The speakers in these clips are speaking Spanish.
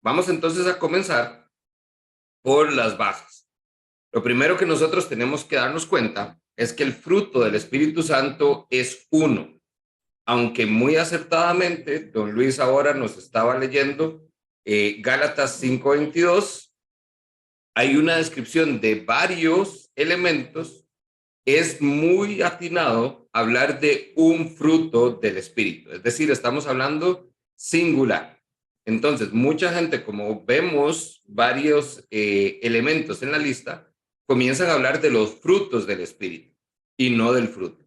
Vamos entonces a comenzar por las bases. Lo primero que nosotros tenemos que darnos cuenta es que el fruto del Espíritu Santo es uno. Aunque muy acertadamente, don Luis ahora nos estaba leyendo Gálatas 5:22, hay una descripción de varios elementos. Es muy atinado hablar de un fruto del Espíritu, es decir, estamos hablando singular. Entonces, mucha gente, como vemos varios elementos en la lista, comienzan a hablar de los frutos del Espíritu y no del fruto.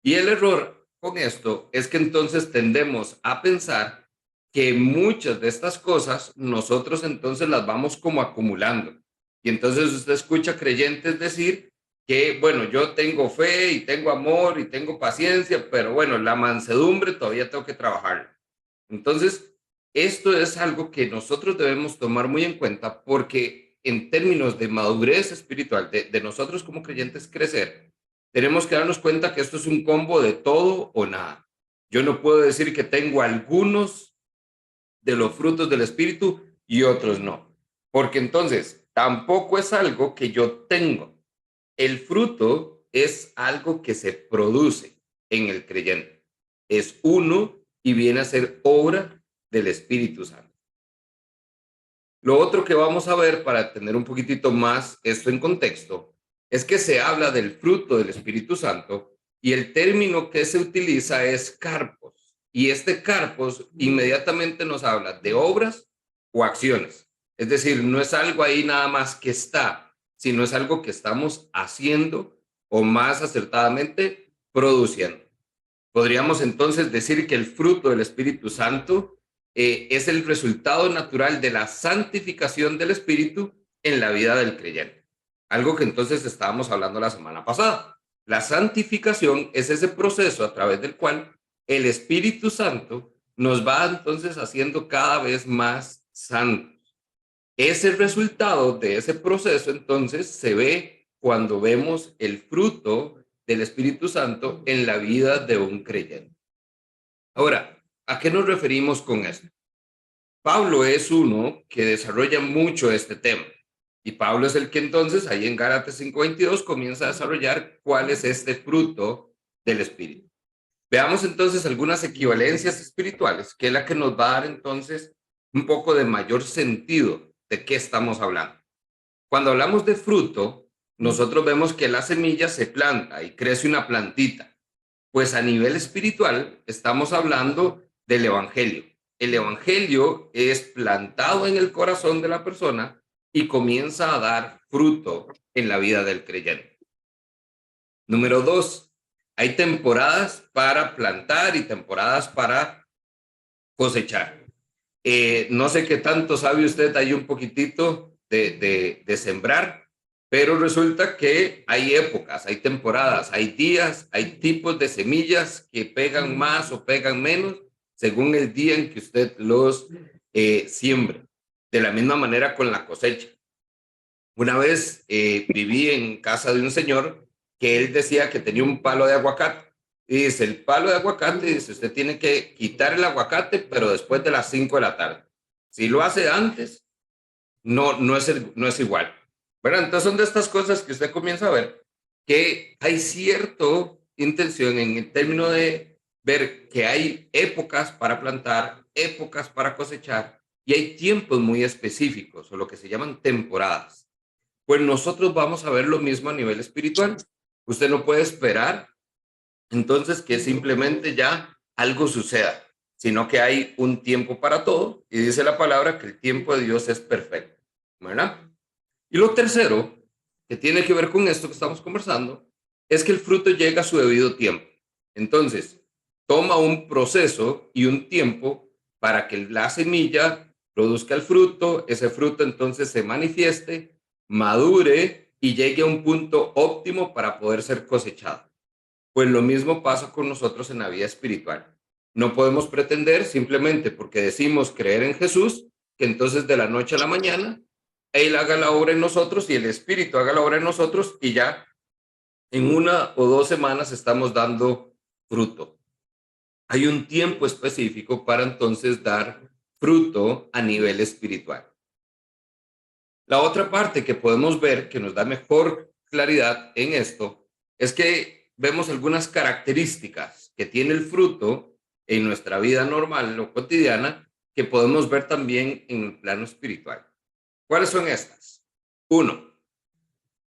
Y el error con esto es que entonces tendemos a pensar que muchas de estas cosas nosotros entonces las vamos como acumulando. Y entonces usted escucha creyentes decir que, bueno, yo tengo fe y tengo amor y tengo paciencia, pero bueno, la mansedumbre todavía tengo que trabajarla. Entonces, esto es algo que nosotros debemos tomar muy en cuenta porque en términos de madurez espiritual, de nosotros como creyentes crecer, tenemos que darnos cuenta que esto es un combo de todo o nada. Yo no puedo decir que tengo algunos de los frutos del Espíritu y otros no, porque entonces tampoco es algo que yo tengo. El fruto es algo que se produce en el creyente. Es uno y viene a ser obra del Espíritu Santo. Lo otro que vamos a ver para tener un poquitito más esto en contexto es que se habla del fruto del Espíritu Santo y el término que se utiliza es carpos. Y este carpos inmediatamente nos habla de obras o acciones. Es decir, no es algo ahí nada más que está, sino es algo que estamos haciendo o más acertadamente produciendo. Podríamos entonces decir que el fruto del Espíritu Santo es el resultado natural de la santificación del Espíritu en la vida del creyente. Algo que entonces estábamos hablando la semana pasada. La santificación es ese proceso a través del cual el Espíritu Santo nos va entonces haciendo cada vez más santos. Ese resultado de ese proceso entonces se ve cuando vemos el fruto del Espíritu Santo en la vida de un creyente. Ahora, ¿a qué nos referimos con esto? Pablo es uno que desarrolla mucho este tema. Y Pablo es el que entonces, ahí en Gálatas 5:22, comienza a desarrollar cuál es este fruto del Espíritu. Veamos entonces algunas equivalencias espirituales, que es la que nos va a dar entonces un poco de mayor sentido de qué estamos hablando. Cuando hablamos de fruto, nosotros vemos que la semilla se planta y crece una plantita. Pues a nivel espiritual estamos hablando del evangelio. El evangelio es plantado en el corazón de la persona y comienza a dar fruto en la vida del creyente. Número dos, hay temporadas para plantar y temporadas para cosechar. No sé qué tanto sabe usted ahí un poquitito de sembrar, pero resulta que hay épocas, hay temporadas, hay días, hay tipos de semillas que pegan más o pegan menos según el día en que usted los siembre. De la misma manera con la cosecha. Una vez viví en casa de un señor que él decía que tenía un palo de aguacate. Y dice, el palo de aguacate, dice, usted tiene que quitar el aguacate, pero después de las 5 de la tarde. Si lo hace antes, no es igual. Bueno, entonces son de estas cosas que usted comienza a ver que hay cierta intención en el término de ver que hay épocas para plantar, épocas para cosechar, y hay tiempos muy específicos, o lo que se llaman temporadas. Pues nosotros vamos a ver lo mismo a nivel espiritual. Usted no puede esperar entonces que simplemente ya algo suceda, sino que hay un tiempo para todo y dice la palabra que el tiempo de Dios es perfecto, ¿verdad? Y lo tercero, que tiene que ver con esto que estamos conversando, es que el fruto llega a su debido tiempo. Entonces, toma un proceso y un tiempo para que la semilla produzca el fruto, ese fruto entonces se manifieste, madure y llegue a un punto óptimo para poder ser cosechado. Pues lo mismo pasa con nosotros en la vida espiritual. No podemos pretender simplemente porque decimos creer en Jesús, que entonces de la noche a la mañana Él haga la obra en nosotros y el Espíritu haga la obra en nosotros y ya en 1 o 2 semanas estamos dando fruto. Hay un tiempo específico para entonces dar fruto a nivel espiritual. La otra parte que podemos ver que nos da mejor claridad en esto es que vemos algunas características que tiene el fruto en nuestra vida normal o cotidiana que podemos ver también en el plano espiritual. ¿Cuáles son estas? Uno,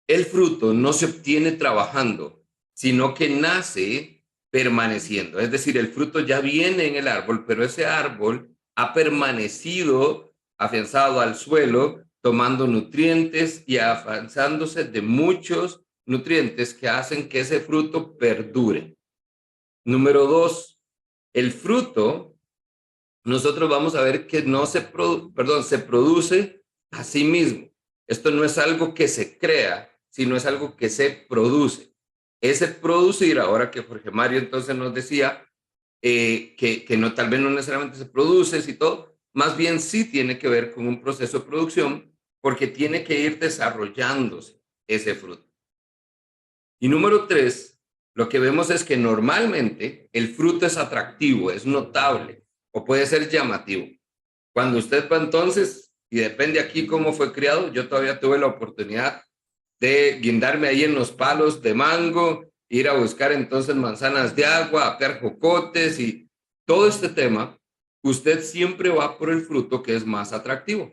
el fruto no se obtiene trabajando, sino que nace permaneciendo. Es decir, el fruto ya viene en el árbol, pero ese árbol ha permanecido afianzado al suelo, tomando nutrientes y avanzándose de muchos nutrientes que hacen que ese fruto perdure. Número dos, el fruto, nosotros vamos a ver que no se, se produce a sí mismo. Esto no es algo que se crea, sino es algo que se produce. Ese producir, ahora que Jorge Mario entonces nos decía que no, tal vez no necesariamente se produce y todo, más bien sí tiene que ver con un proceso de producción porque tiene que ir desarrollándose ese fruto. Y número tres, lo que vemos es que normalmente el fruto es atractivo, es notable o puede ser llamativo. Cuando usted va entonces, y depende aquí cómo fue criado, yo todavía tuve la oportunidad de guindarme ahí en los palos de mango, ir a buscar entonces manzanas de agua, a pegar jocotes y todo este tema, usted siempre va por el fruto que es más atractivo.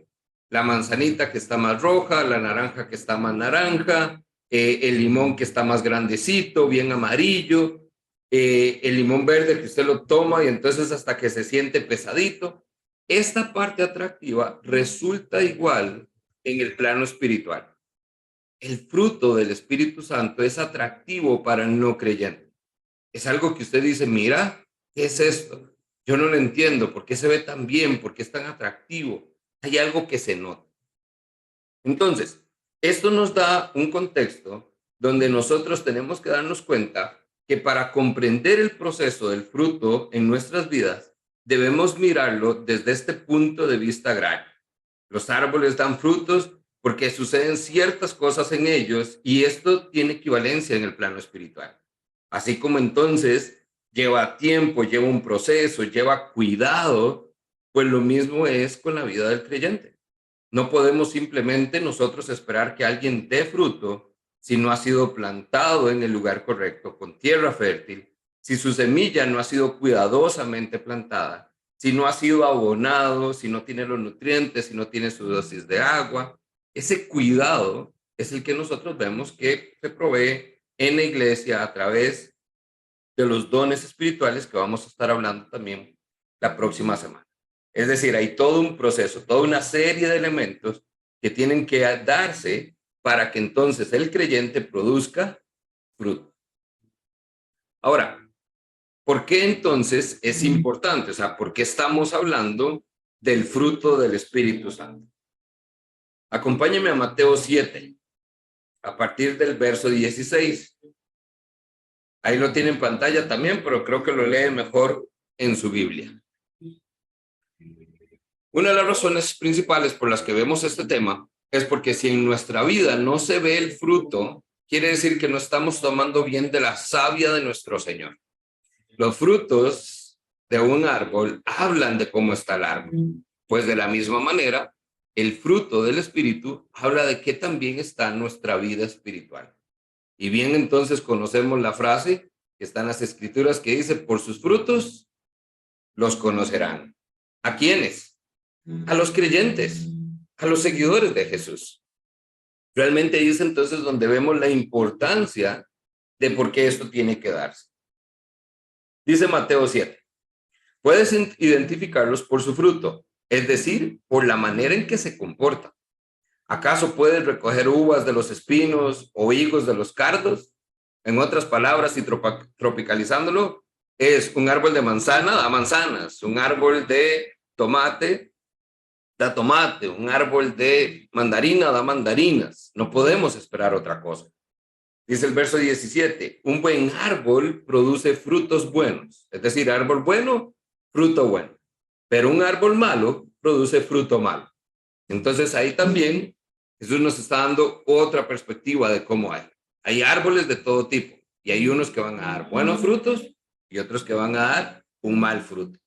La manzanita que está más roja, la naranja que está más naranja, el limón que está más grandecito, bien amarillo, el limón verde que usted lo toma y entonces hasta que se siente pesadito. Esta parte atractiva resulta igual en el plano espiritual. El fruto del Espíritu Santo es atractivo para el no creyente. Es algo que usted dice, mira, ¿qué es esto? Yo no lo entiendo, ¿por qué se ve tan bien? ¿Por qué es tan atractivo? Hay algo que se nota. Entonces, esto nos da un contexto donde nosotros tenemos que darnos cuenta que para comprender el proceso del fruto en nuestras vidas, debemos mirarlo desde este punto de vista agrario. Los árboles dan frutos porque suceden ciertas cosas en ellos y esto tiene equivalencia en el plano espiritual. Así como entonces lleva tiempo, lleva un proceso, lleva cuidado, pues lo mismo es con la vida del creyente. No podemos simplemente nosotros esperar que alguien dé fruto si no ha sido plantado en el lugar correcto, con tierra fértil, si su semilla no ha sido cuidadosamente plantada, si no ha sido abonado, si no tiene los nutrientes, si no tiene su dosis de agua. Ese cuidado es el que nosotros vemos que se provee en la iglesia a través de los dones espirituales que vamos a estar hablando también la próxima semana. Es decir, hay todo un proceso, toda una serie de elementos que tienen que darse para que entonces el creyente produzca fruto. Ahora, ¿por qué entonces es importante? O sea, ¿por qué estamos hablando del fruto del Espíritu Santo? Acompáñeme a Mateo 7, a partir del verso 16. Ahí lo tiene en pantalla también, pero creo que lo lee mejor en su Biblia. Una de las razones principales por las que vemos este tema es porque si en nuestra vida no se ve el fruto, quiere decir que no estamos tomando bien de la savia de nuestro Señor. Los frutos de un árbol hablan de cómo está el árbol. Pues de la misma manera, el fruto del Espíritu habla de qué también está nuestra vida espiritual. Y bien, entonces conocemos la frase que está en las Escrituras que dice, por sus frutos los conocerán. ¿A quiénes? A los creyentes, a los seguidores de Jesús. Realmente ahí es entonces donde vemos la importancia de por qué esto tiene que darse. Dice Mateo 7, puedes identificarlos por su fruto, es decir, por la manera en que se comportan. ¿Acaso puedes recoger uvas de los espinos o higos de los cardos? En otras palabras, y tropicalizándolo, es un árbol de manzana, da manzanas, un árbol de tomate, da tomate, un árbol de mandarina, da mandarinas. No podemos esperar otra cosa. Dice el verso 17, un buen árbol produce frutos buenos, es decir, árbol bueno, fruto bueno, pero un árbol malo produce fruto malo. Entonces ahí también Jesús nos está dando otra perspectiva de cómo hay. Hay árboles de todo tipo y hay unos que van a dar buenos frutos y otros que van a dar un mal fruto.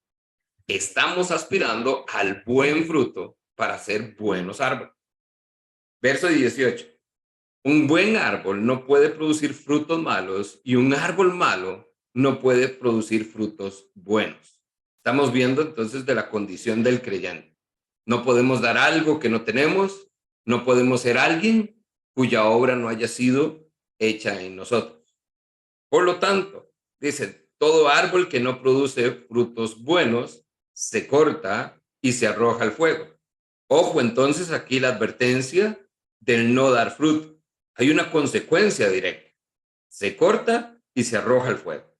Estamos aspirando al buen fruto para ser buenos árboles. Verso 18. Un buen árbol no puede producir frutos malos y un árbol malo no puede producir frutos buenos. Estamos viendo entonces de la condición del creyente. No podemos dar algo que no tenemos, no podemos ser alguien cuya obra no haya sido hecha en nosotros. Por lo tanto, dice, todo árbol que no produce frutos buenos se corta y se arroja al fuego. Ojo, entonces aquí la advertencia del no dar fruto. Hay una consecuencia directa. Se corta y se arroja al fuego.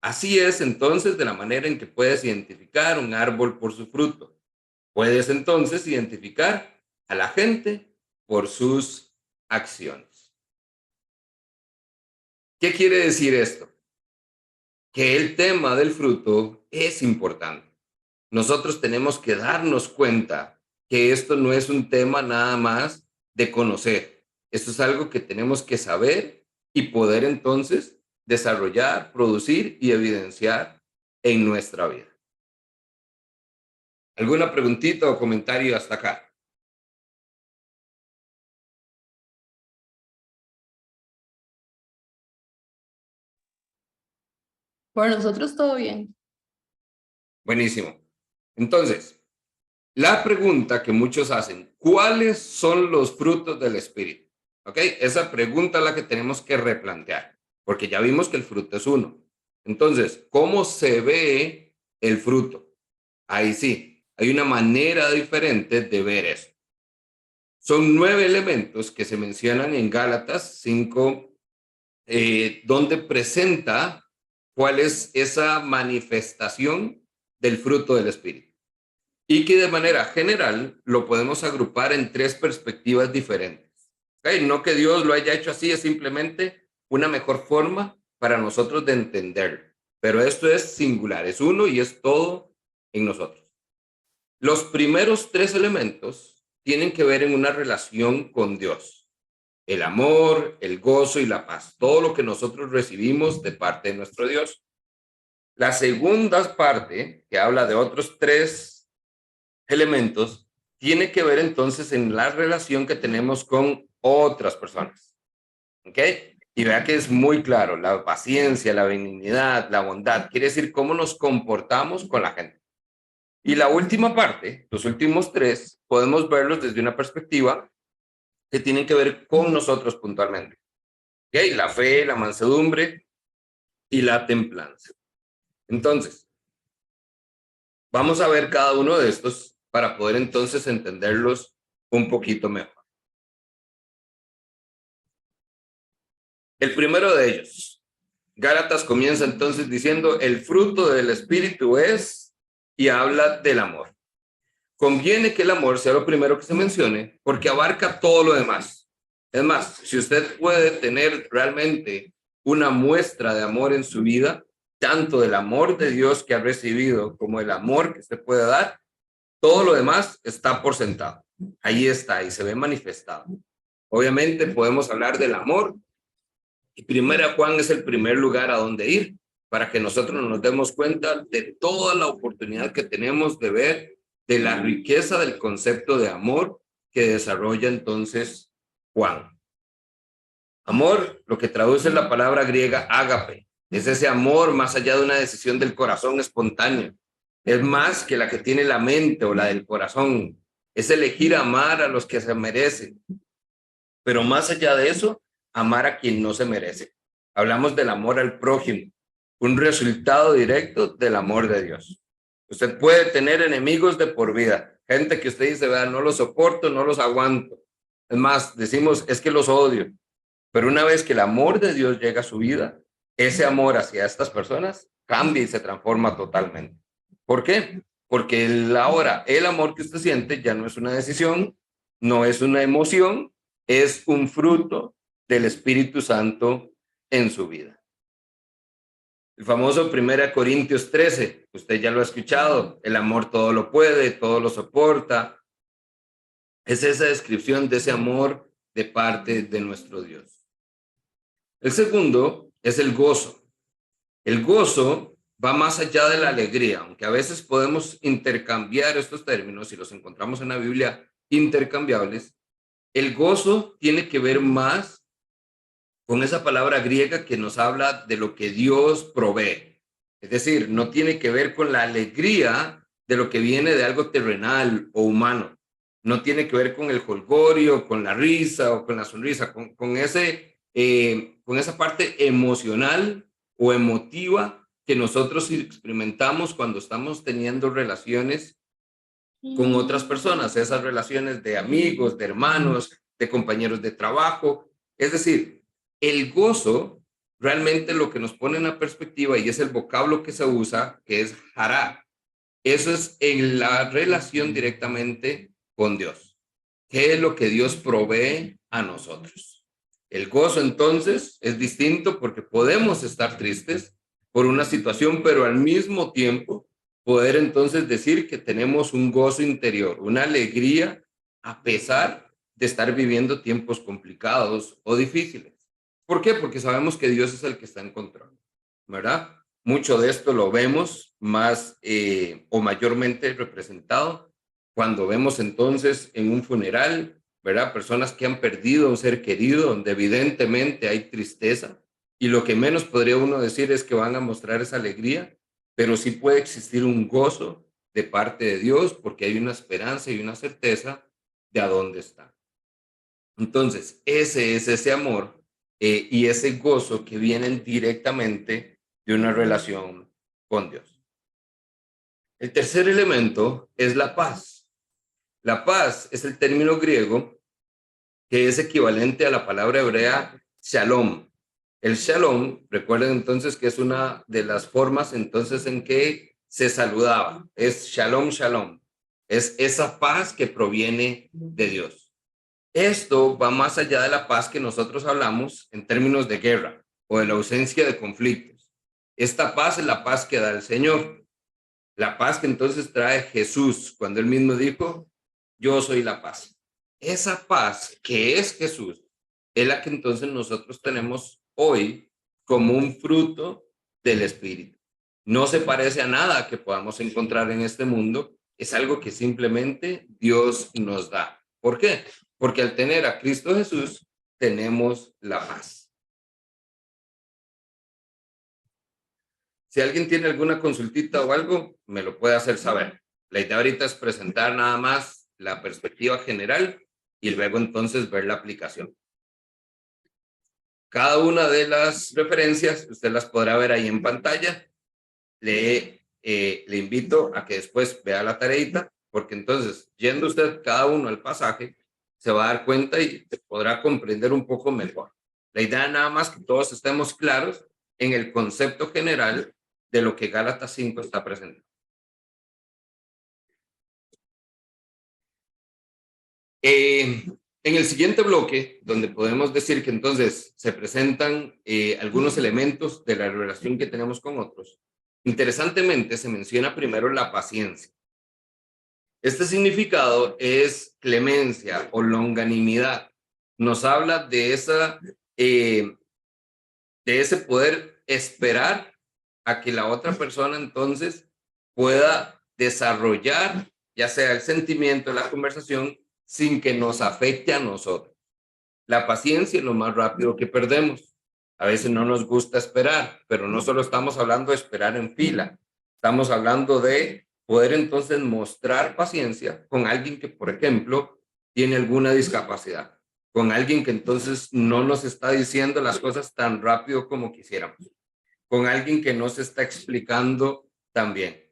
Así es entonces de la manera en que puedes identificar un árbol por su fruto. Puedes entonces identificar a la gente por sus acciones. ¿Qué quiere decir esto? Que el tema del fruto es importante. Nosotros tenemos que darnos cuenta que esto no es un tema nada más de conocer. Esto es algo que tenemos que saber y poder entonces desarrollar, producir y evidenciar en nuestra vida. ¿Alguna preguntita o comentario hasta acá? Por nosotros todo bien. Buenísimo. Entonces, la pregunta que muchos hacen, ¿cuáles son los frutos del Espíritu? ¿Ok? Esa pregunta es la que tenemos que replantear, porque ya vimos que el fruto es uno. Entonces, ¿cómo se ve el fruto? Ahí sí, hay una manera diferente de ver eso. Son 9 elementos que se mencionan en Gálatas 5, donde presenta cuál es esa manifestación del fruto del Espíritu. Y que de manera general lo podemos agrupar en 3 perspectivas diferentes. ¿Okay? No que Dios lo haya hecho así, es simplemente una mejor forma para nosotros de entenderlo. Pero esto es singular, es uno y es todo en nosotros. Los primeros 3 elementos tienen que ver en una relación con Dios. El amor, el gozo y la paz. Todo lo que nosotros recibimos de parte de nuestro Dios. La segunda parte, que habla de otros 3 elementos, tiene que ver entonces en la relación que tenemos con otras personas. ¿Ok? Y vea que es muy claro, la paciencia, la benignidad, la bondad, quiere decir cómo nos comportamos con la gente. Y la última parte, los últimos 3, podemos verlos desde una perspectiva que tienen que ver con nosotros puntualmente. ¿Ok? La fe, la mansedumbre y la templanza. Entonces, vamos a ver cada uno de estos para poder entonces entenderlos un poquito mejor. El primero de ellos, Gálatas comienza entonces diciendo, el fruto del Espíritu es, y habla del amor. Conviene que el amor sea lo primero que se mencione, porque abarca todo lo demás. Es más, si usted puede tener realmente una muestra de amor en su vida, tanto del amor de Dios que ha recibido como el amor que usted puede dar, todo lo demás está por sentado. Ahí está y se ve manifestado. Obviamente podemos hablar del amor y Primera Juan es el primer lugar a donde ir para que nosotros nos demos cuenta de toda la oportunidad que tenemos de ver de la riqueza del concepto de amor que desarrolla entonces Juan. Amor, lo que traduce la palabra griega ágape, es ese amor más allá de una decisión del corazón espontáneo. Es más que la que tiene la mente o la del corazón. Es elegir amar a los que se merecen. Pero más allá de eso, amar a quien no se merece. Hablamos del amor al prójimo, un resultado directo del amor de Dios. Usted puede tener enemigos de por vida, gente que usted dice, vea, no los soporto, no los aguanto. Es más, decimos, es que los odio. Pero una vez que el amor de Dios llega a su vida, ese amor hacia estas personas cambia y se transforma totalmente. ¿Por qué? Porque ahora el amor que usted siente ya no es una decisión, no es una emoción, es un fruto del Espíritu Santo en su vida. El famoso 1 Corintios 13, usted ya lo ha escuchado, el amor todo lo puede, todo lo soporta. Es esa descripción de ese amor de parte de nuestro Dios. El segundo es el gozo. El gozo va más allá de la alegría, aunque a veces podemos intercambiar estos términos y los encontramos en la Biblia intercambiables. El gozo tiene que ver más con esa palabra griega que nos habla de lo que Dios provee. Es decir, no tiene que ver con la alegría de lo que viene de algo terrenal o humano. No tiene que ver con el jolgorio, con la risa o con la sonrisa, con esa parte emocional o emotiva que nosotros experimentamos cuando estamos teniendo relaciones con otras personas, esas relaciones de amigos, de hermanos, de compañeros de trabajo. Es decir, el gozo realmente lo que nos pone en la perspectiva y es el vocablo que se usa, que es hará. Eso es en la relación directamente con Dios. ¿Qué es lo que Dios provee a nosotros? El gozo entonces es distinto porque podemos estar tristes por una situación, pero al mismo tiempo poder entonces decir que tenemos un gozo interior, una alegría a pesar de estar viviendo tiempos complicados o difíciles. ¿Por qué? Porque sabemos que Dios es el que está en control, ¿verdad? Mucho de esto lo vemos más o mayormente representado cuando vemos entonces en un funeral, ¿verdad? Personas que han perdido a un ser querido, donde evidentemente hay tristeza, y lo que menos podría uno decir es que van a mostrar esa alegría, pero sí puede existir un gozo de parte de Dios porque hay una esperanza y una certeza de a dónde está. Entonces, ese es ese amor y ese gozo que vienen directamente de una relación con Dios. El tercer elemento es la paz. La paz es el término griego que es equivalente a la palabra hebrea shalom. El shalom, recuerden entonces que es una de las formas entonces en que se saludaba. Es shalom, shalom. Es esa paz que proviene de Dios. Esto va más allá de la paz que nosotros hablamos en términos de guerra o de la ausencia de conflictos. Esta paz es la paz que da el Señor. La paz que entonces trae Jesús cuando él mismo dijo, yo soy la paz. Esa paz que es Jesús es la que entonces nosotros tenemos hoy como un fruto del Espíritu. No se parece a nada que podamos encontrar en este mundo. Es algo que simplemente Dios nos da. ¿Por qué? Porque al tener a Cristo Jesús, tenemos la paz. Si alguien tiene alguna consultita o algo, me lo puede hacer saber. La idea ahorita es presentar nada más la perspectiva general y luego entonces ver la aplicación. Cada una de las referencias, usted las podrá ver ahí en pantalla. Le invito a que después vea la tareita, porque entonces, yendo usted cada uno al pasaje, se va a dar cuenta y podrá comprender un poco mejor. La idea nada más que todos estemos claros en el concepto general de lo que Gálatas 5 está presentando. En el siguiente bloque, donde podemos decir que entonces se presentan algunos elementos de la relación que tenemos con otros, interesantemente se menciona primero la paciencia. Este significado es clemencia o longanimidad. Nos habla de ese poder esperar a que la otra persona entonces pueda desarrollar ya sea el sentimiento, la conversación, sin que nos afecte a nosotros. La paciencia es lo más rápido que perdemos. A veces no nos gusta esperar, pero no solo estamos hablando de esperar en fila, estamos hablando de poder entonces mostrar paciencia con alguien que, por ejemplo, tiene alguna discapacidad, con alguien que entonces no nos está diciendo las cosas tan rápido como quisiéramos, con alguien que no se está explicando tan bien.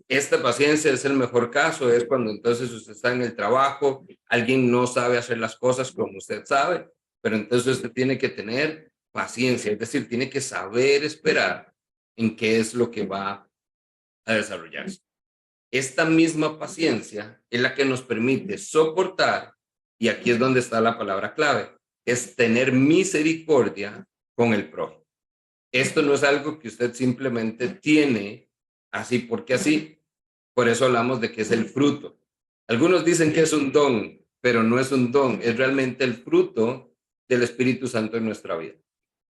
Esta paciencia es el mejor caso, es cuando entonces usted está en el trabajo, alguien no sabe hacer las cosas como usted sabe, pero entonces usted tiene que tener paciencia, es decir, tiene que saber esperar en qué es lo que va a desarrollarse. Esta misma paciencia es la que nos permite soportar, y aquí es donde está la palabra clave, es tener misericordia con el prójimo. Esto no es algo que usted simplemente tiene así porque así. Por eso hablamos de que es el fruto. Algunos dicen que es un don, pero no es un don, es realmente el fruto del Espíritu Santo en nuestra vida.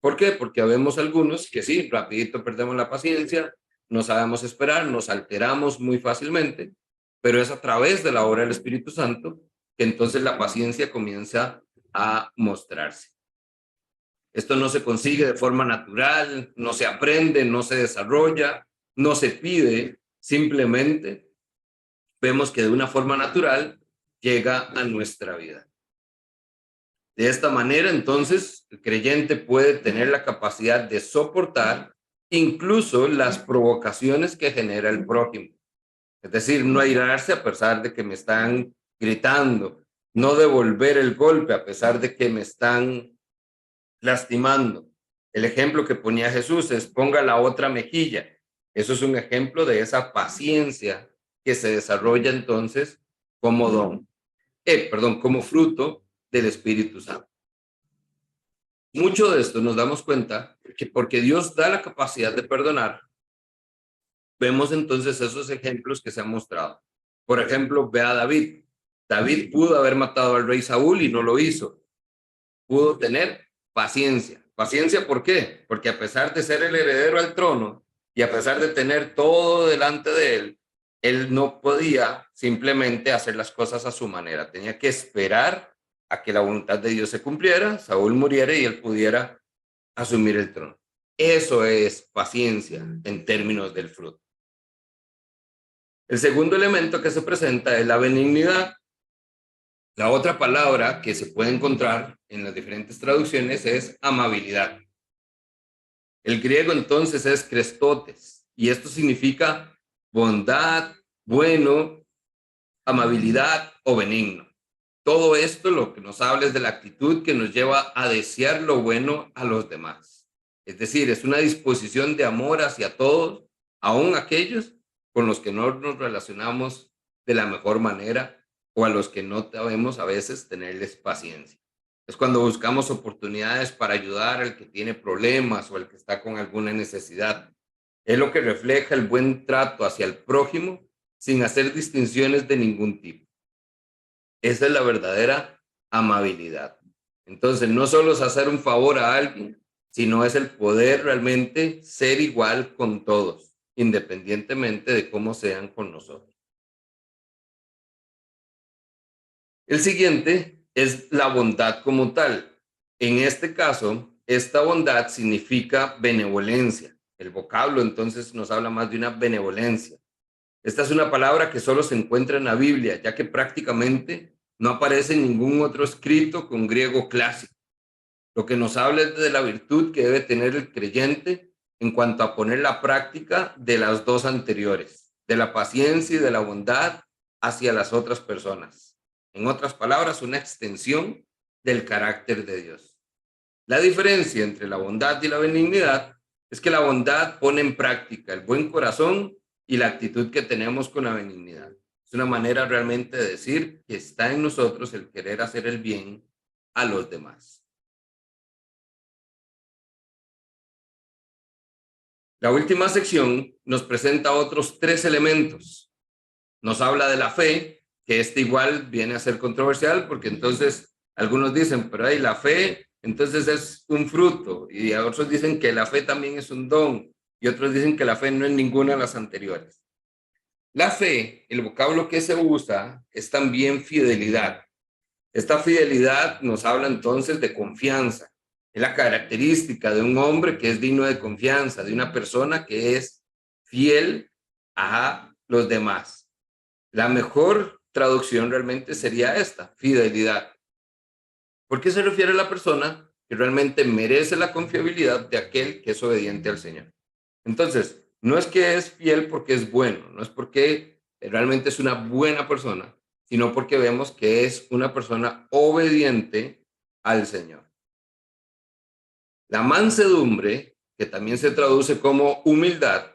¿Por qué? Porque habemos algunos que sí, rapidito perdemos la paciencia, no sabemos esperar, nos alteramos muy fácilmente, pero es a través de la obra del Espíritu Santo que entonces la paciencia comienza a mostrarse. Esto no se consigue de forma natural, no se aprende, no se desarrolla, no se pide, simplemente vemos que de una forma natural llega a nuestra vida. De esta manera, entonces, el creyente puede tener la capacidad de soportar incluso las provocaciones que genera el prójimo. Es decir, no airarse a pesar de que me están gritando, no devolver el golpe a pesar de que me están lastimando. El ejemplo que ponía Jesús es ponga la otra mejilla. Eso es un ejemplo de esa paciencia que se desarrolla entonces como como fruto del Espíritu Santo. Mucho de esto nos damos cuenta que porque Dios da la capacidad de perdonar, vemos entonces esos ejemplos que se han mostrado. Por ejemplo, ve a David. David pudo haber matado al rey Saúl y no lo hizo. Pudo tener paciencia. ¿Paciencia por qué? Porque a pesar de ser el heredero al trono y a pesar de tener todo delante de él no podía simplemente hacer las cosas a su manera. Tenía que esperar a que la voluntad de Dios se cumpliera, Saúl muriera y él pudiera asumir el trono. Eso es paciencia en términos del fruto. El segundo elemento que se presenta es la benignidad. La otra palabra que se puede encontrar en las diferentes traducciones es amabilidad. El griego entonces es krestotes y esto significa bondad, bueno, amabilidad o benigno. Todo esto lo que nos habla es de la actitud que nos lleva a desear lo bueno a los demás. Es decir, es una disposición de amor hacia todos, aun aquellos con los que no nos relacionamos de la mejor manera o a los que no sabemos a veces tenerles paciencia. Es cuando buscamos oportunidades para ayudar al que tiene problemas o al que está con alguna necesidad. Es lo que refleja el buen trato hacia el prójimo sin hacer distinciones de ningún tipo. Esa es la verdadera amabilidad. Entonces, no solo es hacer un favor a alguien, sino es el poder realmente ser igual con todos, independientemente de cómo sean con nosotros. El siguiente es la bondad como tal. En este caso, esta bondad significa benevolencia. El vocablo entonces nos habla más de una benevolencia. Esta es una palabra que solo se encuentra en la Biblia, ya que prácticamente no aparece en ningún otro escrito con griego clásico. Lo que nos habla es de la virtud que debe tener el creyente en cuanto a poner la práctica de las dos anteriores, de la paciencia y de la bondad hacia las otras personas. En otras palabras, una extensión del carácter de Dios. La diferencia entre la bondad y la benignidad es que la bondad pone en práctica el buen corazón y la actitud que tenemos con la benignidad. Es una manera realmente de decir que está en nosotros el querer hacer el bien a los demás. La última sección nos presenta otros 3 elementos. Nos habla de la fe, que este igual viene a ser controversial porque entonces algunos dicen, pero ahí la fe entonces es un fruto y otros dicen que la fe también es un don y otros dicen que la fe no es ninguna de las anteriores. La fe, el vocablo que se usa es también fidelidad. Esta fidelidad nos habla entonces de confianza. Es la característica de un hombre que es digno de confianza, de una persona que es fiel a los demás. La mejor traducción realmente sería esta, fidelidad. ¿Por qué se refiere a la persona que realmente merece la confiabilidad de aquel que es obediente al Señor? Entonces, no es que es fiel porque es bueno, no es porque realmente es una buena persona, sino porque vemos que es una persona obediente al Señor. La mansedumbre, que también se traduce como humildad,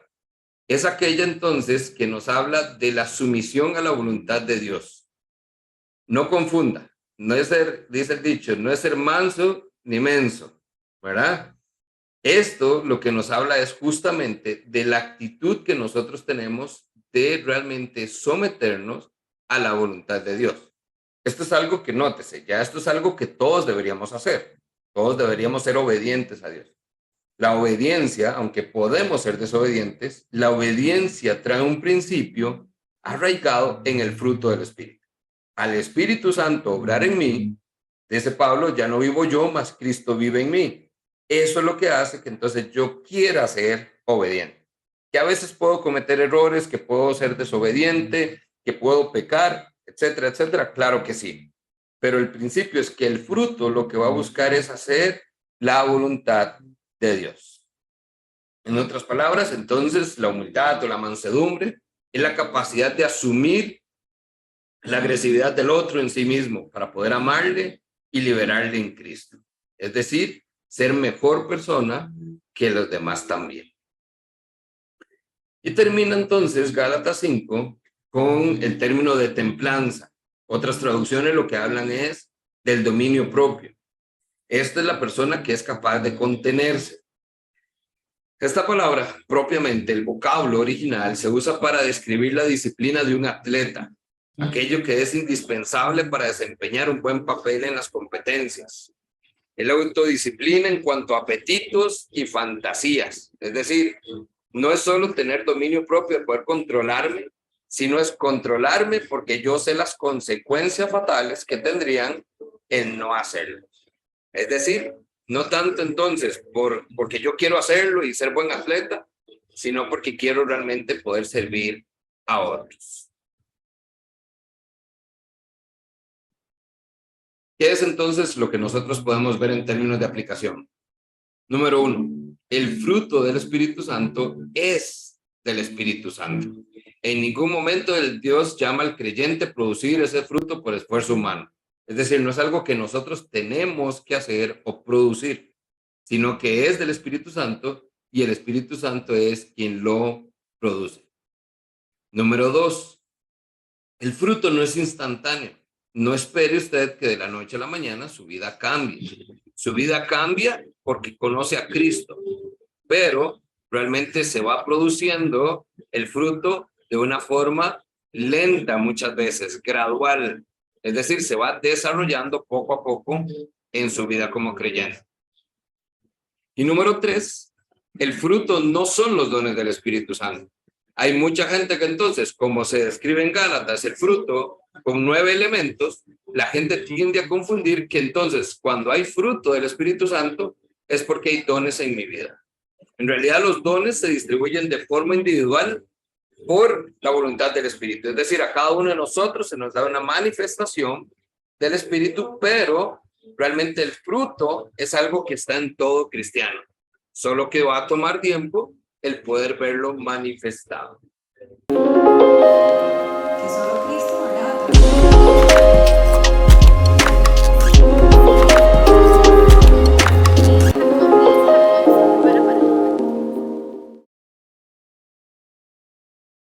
es aquella entonces que nos habla de la sumisión a la voluntad de Dios. No confunda, no es ser, dice el dicho, no es ser manso ni menso, ¿verdad? Esto lo que nos habla es justamente de la actitud que nosotros tenemos de realmente someternos a la voluntad de Dios. Esto es algo que nótese, ya esto es algo que todos deberíamos hacer. Todos deberíamos ser obedientes a Dios. La obediencia, aunque podemos ser desobedientes, la obediencia trae un principio arraigado en el fruto del Espíritu. Al Espíritu Santo obrar en mí, dice Pablo, ya no vivo yo, mas Cristo vive en mí. Eso es lo que hace que entonces yo quiera ser obediente. Que a veces puedo cometer errores, que puedo ser desobediente, que puedo pecar, etcétera, etcétera. Claro que sí. Pero el principio es que el fruto lo que va a buscar es hacer la voluntad de Dios. En otras palabras, entonces, la humildad o la mansedumbre es la capacidad de asumir la agresividad del otro en sí mismo para poder amarle y liberarle en Cristo. Es decir, ser mejor persona que los demás también. Y termina entonces Gálatas 5 con el término de templanza. Otras traducciones lo que hablan es del dominio propio. Esta es la persona que es capaz de contenerse. Esta palabra, propiamente, el vocablo original, se usa para describir la disciplina de un atleta, aquello que es indispensable para desempeñar un buen papel en las competencias. Es la autodisciplina en cuanto a apetitos y fantasías. Es decir, no es solo tener dominio propio de poder controlarme, sino es controlarme porque yo sé las consecuencias fatales que tendrían en no hacerlo. Es decir, no tanto entonces porque yo quiero hacerlo y ser buen atleta, sino porque quiero realmente poder servir a otros. ¿Qué es entonces lo que nosotros podemos ver en términos de aplicación? Número 1, el fruto del Espíritu Santo es del Espíritu Santo. En ningún momento el Dios llama al creyente a producir ese fruto por esfuerzo humano. Es decir, no es algo que nosotros tenemos que hacer o producir, sino que es del Espíritu Santo y el Espíritu Santo es quien lo produce. Número 2, el fruto no es instantáneo. No espere usted que de la noche a la mañana su vida cambie. Su vida cambia porque conoce a Cristo, pero realmente se va produciendo el fruto de una forma lenta muchas veces, gradual. Es decir, se va desarrollando poco a poco en su vida como creyente. Y número 3, el fruto no son los dones del Espíritu Santo. Hay mucha gente que entonces, como se describe en Gálatas, el fruto con 9 elementos, la gente tiende a confundir que entonces cuando hay fruto del Espíritu Santo es porque hay dones en mi vida. En realidad los dones se distribuyen de forma individual por la voluntad del Espíritu. Es decir, a cada uno de nosotros se nos da una manifestación del Espíritu, pero realmente el fruto es algo que está en todo cristiano. Solo que va a tomar tiempo el poder verlo manifestado.